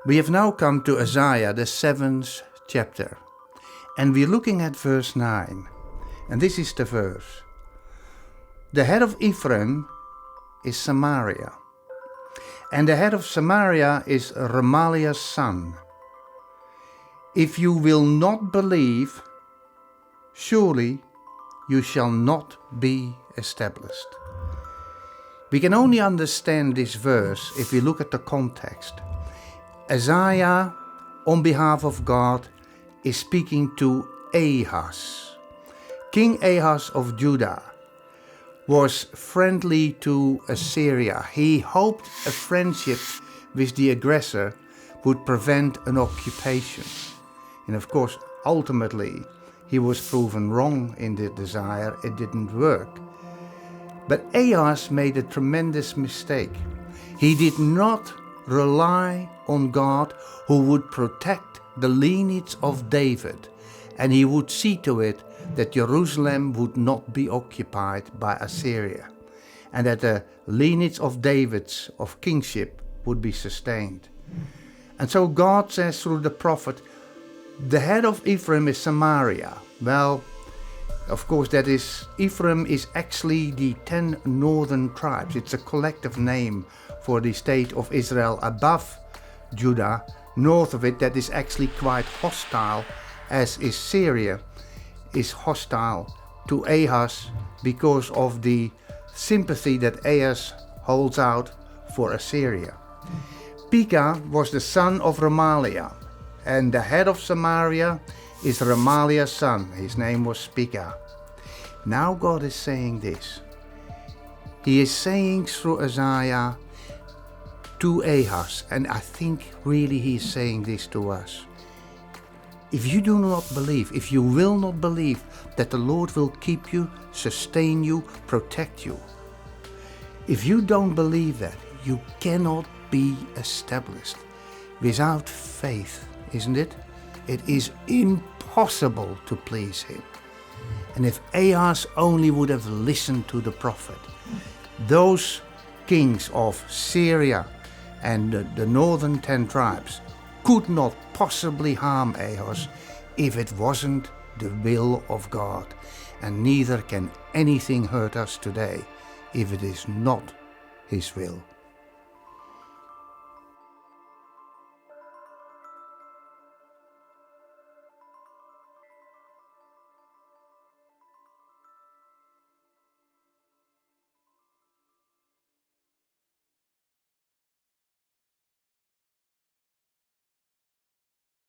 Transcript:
We have now come to Isaiah, the 7th chapter, and we're looking at verse 9. And this is the verse. The head of Ephraim is Samaria, and the head of Samaria is Remaliah's son. If you will not believe, surely you shall not be established. We can only understand this verse if we look at the context. Isaiah, on behalf of God, is speaking to Ahaz. King Ahaz of Judah was friendly to Assyria. He hoped a friendship with the aggressor would prevent an occupation. And of course, ultimately, he was proven wrong in the desire. It didn't work. But Ahaz made a tremendous mistake. He did not rely on God, who would protect the lineage of David, and he would see to it that Jerusalem would not be occupied by Assyria, and that the lineage of David's of kingship would be sustained. And so God says through the prophet, the head of Ephraim is Samaria. Well, of course, that is, Ephraim is actually the 10 northern tribes. It's a collective name for the state of Israel above Judah. North of it, that is actually quite hostile, as is Syria is hostile to Ahaz because of the sympathy that Ahaz holds out for Assyria. Pekah was the son of Remaliah, and the head of Samaria is Remaliah's son. His name was Pekah. Now God is saying this. He is saying through Isaiah to Ahaz, and I think really he is saying this to us. If you do not believe, if you will not believe that the Lord will keep you, sustain you, protect you, if you don't believe that, you cannot be established. Without faith, isn't it? It is impossible to please him. And if Ahaz only would have listened to the prophet, those kings of Syria and the northern 10 tribes could not possibly harm Ahaz if it wasn't the will of God. And neither can anything hurt us today if it is not his will.